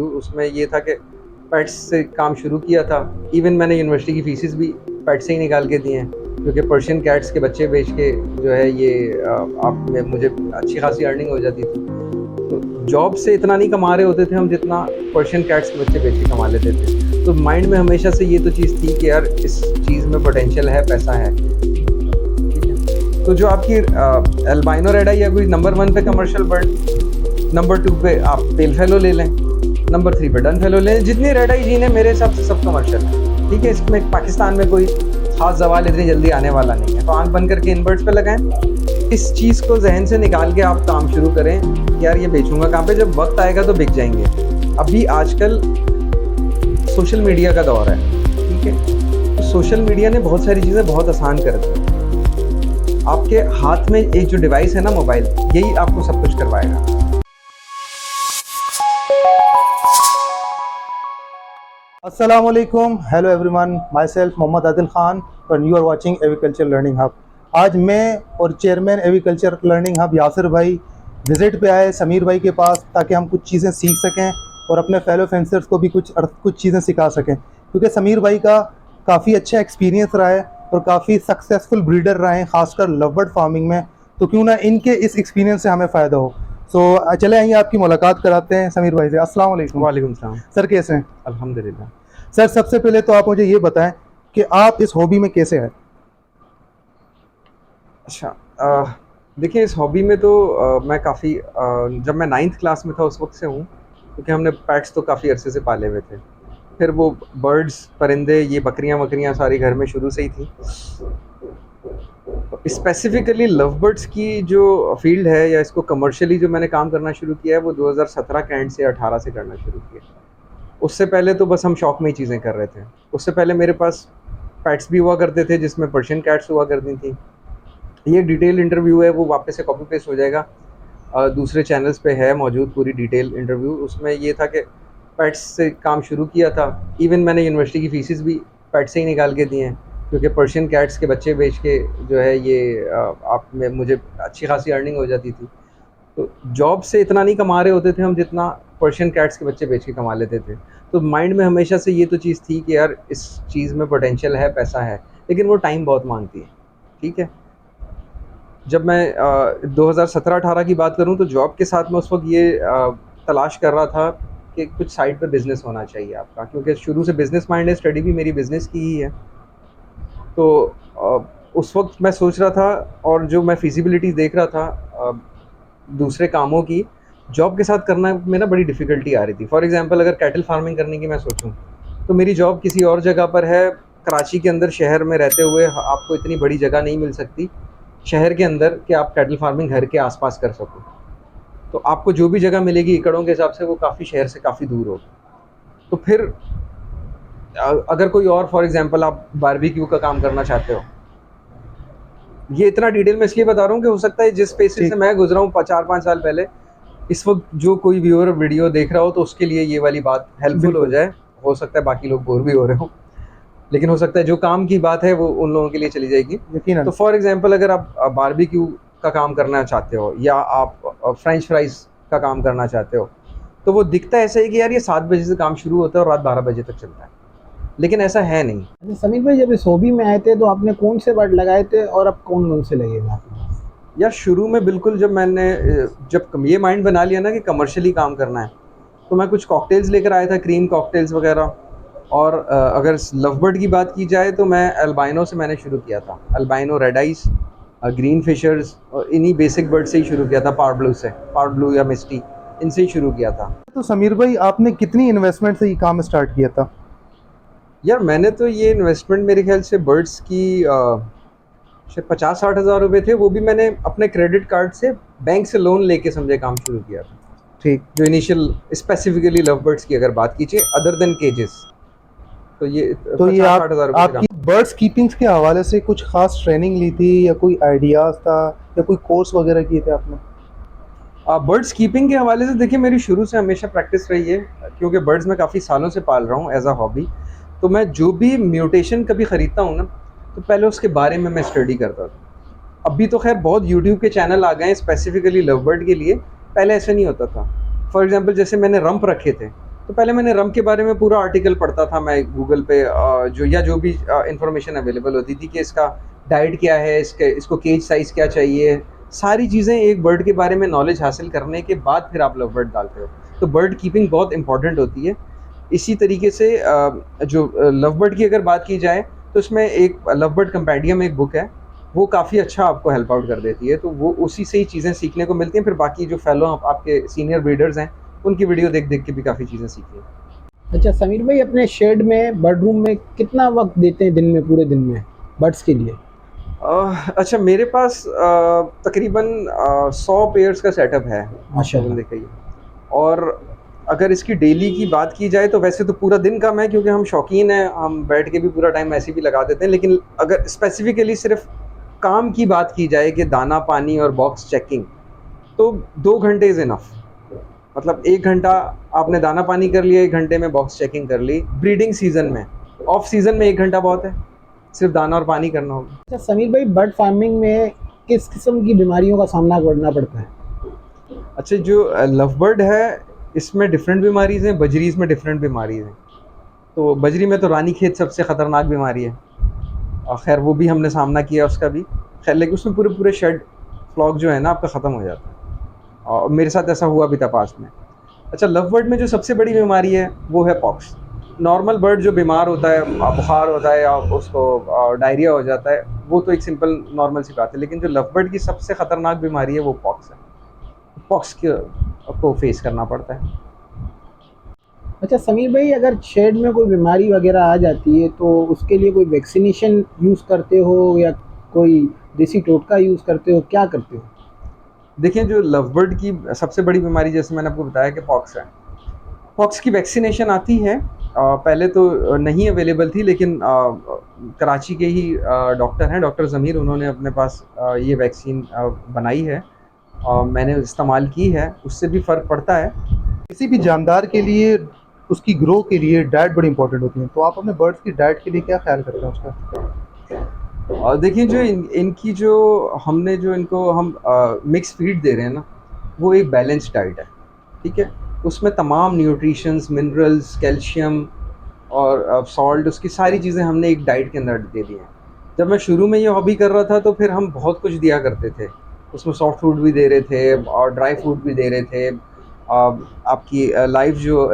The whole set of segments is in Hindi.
इंटरव्यू, उसमें ये था कि पेट्स से काम शुरू किया था। इवन मैंने यूनिवर्सिटी की फ़ीसेस भी पेट से ही निकाल के दिए हैं, क्योंकि पर्शियन कैट्स के बच्चे बेच के जो है ये आप में मुझे अच्छी खासी अर्निंग हो जाती थी। तो जॉब से इतना नहीं कमा रहे होते थे हम जितना पर्शियन कैट्स के बच्चे बेच के कमा लेते थे। तो माइंड में हमेशा से ये तो चीज़ थी कि यार इस चीज़ में पोटेंशियल है, पैसा है। ठीक है, तो जो आपकी एल्बाइनो रेड आई या कोई नंबर 1 पे कमर्शियल बर्ड, नंबर 2 पे आप पेल फेलो ले लें, नंबर 3 पे डन फेलो ले लें। जितनी रेड आई जीन है मेरे हिसाब से सब कमर्शियल है। ठीक है, इसमें पाकिस्तान में कोई खास सवाल इतनी जल्दी आने वाला नहीं है, तो आंख बंद करके इन बर्ड्स पे लगाएं। इस चीज़ को जहन से निकाल के आप काम शुरू करें कि यार ये बेचूंगा कहाँ पे, जब वक्त आएगा तो बिक जाएंगे। अभी आजकल सोशल मीडिया का दौर है, ठीक है, तो सोशल मीडिया ने बहुत सारी चीज़ें बहुत आसान कर दी। आपके हाथ में एक जो डिवाइस है ना, मोबाइल, यही आपको सब कुछ करवाएगा। अस्सलाम वालेकुम, hello everyone, myself Mohammad Adil Khan और you are watching aviculture learning hub. आज मैं और chairman aviculture learning hub Yasir भाई विज़िट पे आए समीर भाई के पास, ताकि हम कुछ चीज़ें सीख सकें और अपने फेलो फेंसर्स को भी कुछ चीज़ें सिखा सकें, क्योंकि समीर भाई का काफ़ी अच्छा एक्सपीरियंस रहा है और काफ़ी सक्सेसफुल ब्रीडर रहे हैं, ख़ासकर लवबर्ड फार्मिंग में। तो क्यों ना इनके इस एक्सपीरियंस से हमें फ़ायदा हो। सो चले आइए आपकी मुलाकात कराते हैं समीर भाई से। अस्सलाम वालेकुम। वालेकुम सलाम। सर कैसे हैं? अल्हम्दुलिल्लाह। सर सबसे पहले तो आप मुझे ये बताएं कि आप इस हॉबी में कैसे हैं? अच्छा, देखिए इस हॉबी में तो मैं काफ़ी जब मैं 9th क्लास में था उस वक्त से हूँ, क्योंकि हमने पेट्स तो काफ़ी अरसे से पाले हुए थे। फिर वो बर्ड्स, परिंदे, ये बकरियाँ वकरियाँ सारी घर में शुरू से ही थी। स्पेसिफिकली लव बर्ड्स की जो फील्ड है या इसको कमर्शियली जो मैंने काम करना शुरू किया है वो 2017 के एंड से 18 से करना शुरू किया। उससे पहले तो बस हम शौक में ही चीज़ें कर रहे थे। उससे पहले मेरे पास पेट्स भी हुआ करते थे, जिसमें पर्शियन कैट्स हुआ करती थी। ये डिटेल इंटरव्यू है, वो वापस से कॉपी पेस्ट हो जाएगा, दूसरे चैनल्स पे है मौजूद पूरी डिटेल इंटरव्यू। उसमें ये था कि पेट्स से काम शुरू किया था। इवन मैंने यूनिवर्सिटी की फ़ीसेस भी पेट से ही निकाल के दिए हैं, क्योंकि पर्शियन कैट्स के बच्चे बेच के जो है ये आप में मुझे अच्छी खासी अर्निंग हो जाती थी। तो जॉब से इतना नहीं कमा रहे होते थे हम जितना पर्शियन कैट्स के बच्चे बेच के कमा लेते थे। तो माइंड में हमेशा से ये तो चीज़ थी कि यार इस चीज़ में पोटेंशियल है, पैसा है, लेकिन वो टाइम बहुत मांगती है। ठीक है, जब मैं 2017-18 की बात करूं तो जॉब के साथ में उस वक्त ये तलाश कर रहा था कि कुछ साइड पे बिज़नेस होना चाहिए आपका, क्योंकि शुरू से बिज़नेस माइंड है, स्टडी भी मेरी बिज़नेस की ही है। तो उस वक्त मैं सोच रहा था, और जो मैं फिजिबिलिटी देख रहा था दूसरे कामों की, जॉब के साथ करना में ना बड़ी डिफ़िकल्टी आ रही थी। फॉर एग्ज़ाम्पल अगर कैटल फार्मिंग करने की मैं सोचूं तो मेरी जॉब किसी और जगह पर है, कराची के अंदर शहर में रहते हुए आपको इतनी बड़ी जगह नहीं मिल सकती शहर के अंदर कि आप कैटल फार्मिंग घर के आसपास कर सको। तो आपको जो भी जगह मिलेगी एकड़ों के हिसाब से वो काफ़ी शहर से काफ़ी दूर हो। तो फिर अगर कोई और फॉर एग्जांपल आप बारबेक्यू का काम करना चाहते हो, ये इतना डिटेल में इसलिए बता रहा हूँ कि हो सकता है जिस पेशे से मैं गुजरा हूँ 4-5 साल पहले, इस वक्त जो कोई व्यूअर वीडियो देख रहा हो तो उसके लिए ये वाली बात हेल्पफुल हो जाए। हो सकता है बाकी लोग बोर भी हो रहे हो, लेकिन हो सकता है जो काम की बात है वो उन लोगों के लिए चली जाएगी। तो फॉर एग्जांपल अगर आप बारबेक्यू का काम करना चाहते हो या आप फ्रेंच फ्राइज का काम करना चाहते हो, तो वो दिखता ऐसा है कि यार ये 7 बजे से काम शुरू होता है और रात 12 बजे तक चलता है, लेकिन ऐसा है नहीं। अच्छा समीर भाई, जब इस हॉबी में आए थे तो आपने कौन से बर्ड लगाए थे और अब कौन कौन से लगे हैं? यार शुरू में बिल्कुल जब ये माइंड बना लिया ना कि कमर्शियली काम करना है, तो मैं कुछ कॉकटेल्स लेकर आया था, क्रीम कॉकटेल्स वगैरह। और अगर लवबर्ड की बात की जाए तो मैं अल्बाइनो से मैंने शुरू किया था, albino, red eyes, green fishers, और इन्हीं बेसिक बर्ड से ही शुरू किया था, पावर ब्लू या मिस्टी, इनसे ही शुरू किया था। तो समीर भाई आपने कितनी इन्वेस्टमेंट से ये काम स्टार्ट किया था? यार मैंने तो ये इन्वेस्टमेंट मेरे ख्याल से बर्ड्स की शायद 50-60 हज़ार रुपये थे, वो भी मैंने अपने क्रेडिट कार्ड से बैंक से लोन लेके समझे काम शुरू किया था। ठीक, जो इनिशियल स्पेसिफिकली लव बर्ड्स की अगर बात कीजिए अदर देन केजेस, तो ये 50-60 हज़ार रुपये आपकी बर्ड्स कीपिंग के हवाले से कुछ खास ट्रेनिंग ली थी या कोई आइडियाज़ था या कोई कोर्स वगैरह किए थे आपने? बर्ड्स कीपिंग के हवाले से देखिए मेरी शुरू से हमेशा प्रैक्टिस रही है, क्योंकि बर्ड्स मैं काफ़ी सालों से पाल रहा हूँ एज अ हॉबी। तो मैं जो भी म्यूटेशन कभी ख़रीदता हूँ ना, तो पहले उसके बारे में मैं स्टडी करता था। अभी तो खैर बहुत यूट्यूब के चैनल आ गए हैं स्पेसिफिकली लव बर्ड के लिए, पहले ऐसा नहीं होता था। फॉर एग्जांपल जैसे मैंने रंप रखे थे, तो पहले मैंने रम के बारे में पूरा आर्टिकल पढ़ता था मैं गूगल पे, जो भी इंफॉर्मेशन अवेलेबल होती थी कि इसका डाइट क्या है, इसको केज साइज़ क्या चाहिए, सारी चीज़ें एक बर्ड के बारे में नॉलेज हासिल करने के बाद फिर आप लव बर्ड डालते हो। तो बर्ड कीपिंग बहुत इंपॉर्टेंट होती है। इसी तरीके से जो लव बर्ड की अगर बात की जाए तो इसमें एक लव बर्ड कंपेंडियम एक बुक है, वो काफ़ी अच्छा आपको हेल्प आउट कर देती है। तो वो उसी से ही चीज़ें सीखने को मिलती हैं। फिर बाकी जो फेलो आपके सीनियर ब्रीडर्स हैं, उनकी वीडियो देख के भी काफ़ी चीज़ें सीखी हैं। अच्छा समीर भाई, अपने शेड में बर्ड रूम में कितना वक्त देते हैं दिन में, पूरे दिन में बर्ड्स के लिए? अच्छा, मेरे पास तकरीबन 100 पेयर्स का सेटअप है, माशाल्लाह। देखिए। और अगर इसकी डेली की बात की जाए तो वैसे तो पूरा दिन कम है, क्योंकि हम शौकीन हैं, हम बैठ के भी पूरा टाइम ऐसे भी लगा देते हैं। लेकिन अगर स्पेसिफिकली सिर्फ काम की बात की जाए कि दाना पानी और बॉक्स चेकिंग, तो 2 घंटे इज़ इनफ। मतलब 1 घंटा आपने दाना पानी कर लिया, 1 घंटे में बॉक्स चेकिंग कर ली ब्रीडिंग सीजन में। ऑफ सीजन में 1 घंटा बहुत है, सिर्फ दाना और पानी करना होगा। अच्छा समीर भाई, बर्ड फार्मिंग में किस किस्म की बीमारियों का सामना करना पड़ता है? अच्छा, जो लव बर्ड है इसमें डिफरेंट बीमारीज़ हैं, बजरीज़ में डिफरेंट बीमारीज़ हैं। तो बजरी में तो रानीखेत सबसे ख़तरनाक बीमारी है, और ख़ैर वो भी हमने सामना किया उसका भी। खैर लेकिन उसमें पूरे पूरे शेड फ्लॉक जो है ना आपका ख़त्म हो जाता है, और मेरे साथ ऐसा हुआ भी था पास्ट में। अच्छा, लव बर्ड में जो सबसे बड़ी बीमारी है वो है पॉक्स। नॉर्मल बर्ड जो बीमार होता है, बुखार होता है या उसको डायरिया हो जाता है, वो तो एक सिंपल नॉर्मल सी बात है। लेकिन जो लव बर्ड की सबसे ख़तरनाक बीमारी है वो पॉक्स है। पॉक्स को फेस करना पड़ता है। अच्छा समीर भाई, अगर शेड में कोई बीमारी वगैरह आ जाती है तो उसके लिए कोई वैक्सीनेशन यूज़ करते हो या कोई देसी टोटका यूज़ करते हो, क्या करते हो? देखिए, जो लव बर्ड की सबसे बड़ी बीमारी जैसे मैंने आपको बताया कि पॉक्स है। पॉक्स की वैक्सीनेशन आती है, पहले तो नहीं अवेलेबल थी, लेकिन कराची के ही डॉक्टर हैं, डॉक्टर ज़मीर, उन्होंने अपने पास ये वैक्सीन बनाई है और मैंने इस्तेमाल की है, उससे भी फ़र्क पड़ता है। किसी भी जानदार के लिए उसकी ग्रो के लिए डाइट बड़ी इंपॉर्टेंट होती है, तो आप अपने बर्ड्स की डाइट के लिए क्या ख्याल करते हैं उसका? और देखिए, जो इनकी जो हमने जो इनको हम मिक्स फीड दे रहे हैं ना, वो एक बैलेंस्ड डाइट है, ठीक है? उसमें तमाम न्यूट्रिशंस, मिनरल्स, कैल्शियम और सॉल्ट, उसकी सारी चीज़ें हमने एक डाइट के अंदर दे दी हैं। जब मैं शुरू में ये हॉबी कर रहा था तो फिर हम बहुत कुछ दिया करते थे। उसमें सॉफ्ट फूड भी दे रहे थे और ड्राई फूड भी दे रहे थे। आपकी लाइव जो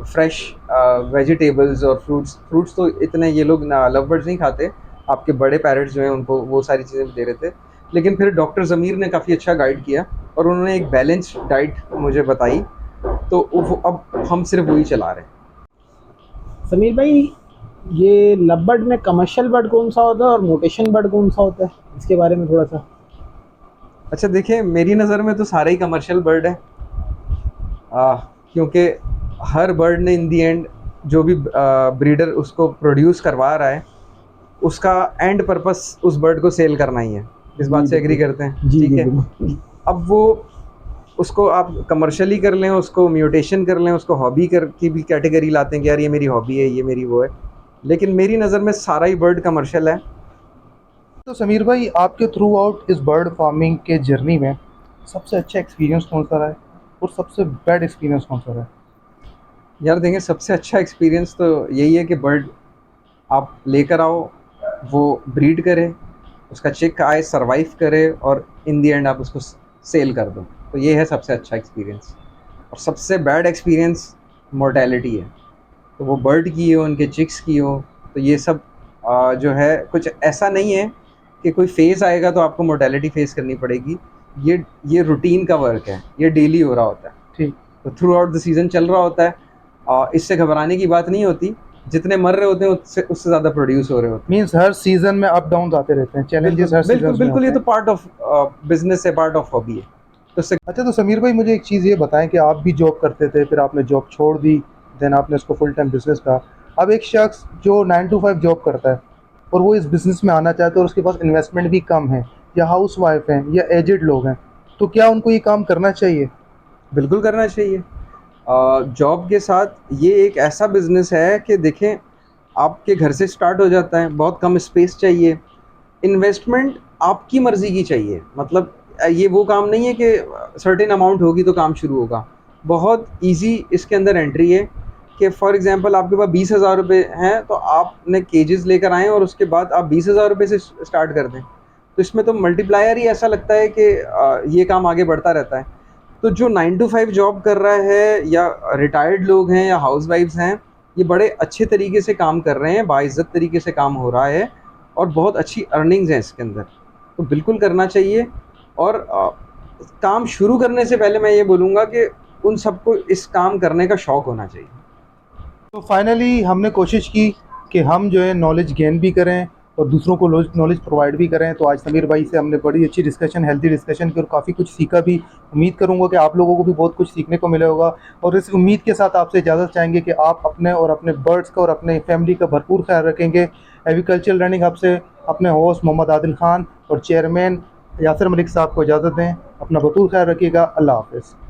फ्रेश वेजिटेबल्स और फ्रूट्स फ्रूट्स तो इतने ये लोग ना लव बर्ड्स नहीं खाते। आपके बड़े पैरट्स जो हैं उनको वो सारी चीज़ें भी दे रहे थे। लेकिन फिर डॉक्टर ज़मीर ने काफ़ी अच्छा गाइड किया और उन्होंने एक बैलेंस्ड डाइट मुझे बताई, तो वो अब हम सिर्फ वही चला रहे हैं। समीर भाई, ये लव बर्ड में कमर्शियल बर्ड कौन सा होता है और मोटेशन बर्ड कौन सा होता है, इसके बारे में थोड़ा सा? अच्छा, देखिए, मेरी नज़र में तो सारे ही कमर्शियल बर्ड हैं, क्योंकि हर बर्ड ने इन दी एंड जो भी ब्रीडर उसको प्रोड्यूस करवा रहा है, उसका एंड पर्पस उस बर्ड को सेल करना ही है। इस बात से एग्री करते हैं? जी ठीक जी है। बिल्कुल। अब वो उसको आप कमर्शियली कर लें, उसको म्यूटेशन कर लें, उसको हॉबी कर की भी कैटेगरी लाते हैं कि यार ये मेरी हॉबी है, ये मेरी वो है। लेकिन मेरी नज़र में सारा ही बर्ड कमर्शियल है। तो समीर भाई, आपके थ्रू आउट इस बर्ड फार्मिंग के जर्नी में सबसे अच्छा एक्सपीरियंस कौन सा रहा है और सबसे बैड एक्सपीरियंस कौन सा रहा है? यार देखें, सबसे अच्छा एक्सपीरियंस तो यही है कि बर्ड आप लेकर आओ, वो ब्रीड करे, उसका चिक आए, सर्वाइव करे और इन दी एंड आप उसको सेल कर दो। तो ये है सबसे अच्छा एक्सपीरियंस। और सबसे बैड एक्सपीरियंस मोर्टेलिटी है, तो वो बर्ड की हो, उनके चिक्स की हो। तो ये सब जो है कुछ ऐसा नहीं है कि कोई फेज़ आएगा तो आपको मोर्टेलिटी फेस करनी पड़ेगी। ये रूटीन का वर्क है, ये डेली हो रहा होता है। ठीक। तो थ्रू आउट द सीज़न चल रहा होता है। इससे घबराने की बात नहीं होती। जितने मर रहे होते हैं उससे ज़्यादा प्रोड्यूस हो रहे होते हैं। मीन्स हर सीजन में अप डाउन आते रहते हैं, चैलेंजेस बिल्कुल हर बिल्कुल सीजन में बिल्कुल, होते ये तो हैं। पार्ट ऑफ बिजनेस है, पार्ट ऑफ हॉबी है। तो इससे अच्छा, तो समीर भाई मुझे एक चीज़ ये बताएं कि आप भी जॉब करते थे, फिर आपने जॉब छोड़ दी, देन आपने इसको फुल टाइम बिजनेस कहा। अब एक शख्स जो 9 to 5 जॉब करता है और वो इस बिज़नेस में आना चाहता है और उसके पास इन्वेस्टमेंट भी कम है, या हाउस वाइफ हैं या एजेड लोग हैं, तो क्या उनको ये काम करना चाहिए? बिल्कुल करना चाहिए। जॉब के साथ ये एक ऐसा बिज़नेस है कि देखें, आपके घर से स्टार्ट हो जाता है, बहुत कम स्पेस चाहिए, इन्वेस्टमेंट आपकी मर्ज़ी की चाहिए। मतलब ये वो काम नहीं है कि सर्टेन अमाउंट होगी तो काम शुरू होगा। बहुत ईज़ी इसके अंदर एंट्री है। कि फॉर एग्जांपल आपके पास 20,000 रुपये हैं, तो आपने केजेस लेकर आएँ और उसके बाद आप 20,000 रुपये से स्टार्ट कर दें। तो इसमें तो मल्टीप्लायर ही ऐसा लगता है कि ये काम आगे बढ़ता रहता है। तो जो 9 टू 5 जॉब कर रहा है या रिटायर्ड लोग हैं या हाउसवाइफ्स हैं, ये बड़े अच्छे तरीके से काम कर रहे हैं, बाइज़्ज़त तरीके से काम हो रहा है और बहुत अच्छी अर्निंग्स हैं इसके अंदर। तो बिल्कुल करना चाहिए। और काम शुरू करने से पहले मैं ये बोलूँगा कि उन सबको इस काम करने का शौक़ होना चाहिए। तो फाइनली हमने कोशिश की कि हम जो है नॉलेज गेन भी करें और दूसरों को नॉलेज प्रोवाइड भी करें। तो आज समीर भाई से हमने बड़ी अच्छी डिस्कशन, हेल्दी डिस्कशन की और काफ़ी कुछ सीखा भी। उम्मीद करूंगा कि आप लोगों को भी बहुत कुछ सीखने को मिला होगा। और इस उम्मीद के साथ आपसे इजाज़त चाहेंगे कि आप अपने और अपने बर्ड्स का और अपने फैमिली का भरपूर ख्याल रखेंगे। एग्रीकल्चर लर्निंग हब से अपने होस्ट मोहम्मद आदिल खान और चेयरमैन यासिर मलिक साहब को इजाज़त दें। अपना भरपूर ख्याल रखिएगा। अल्लाह हाफ़िज़।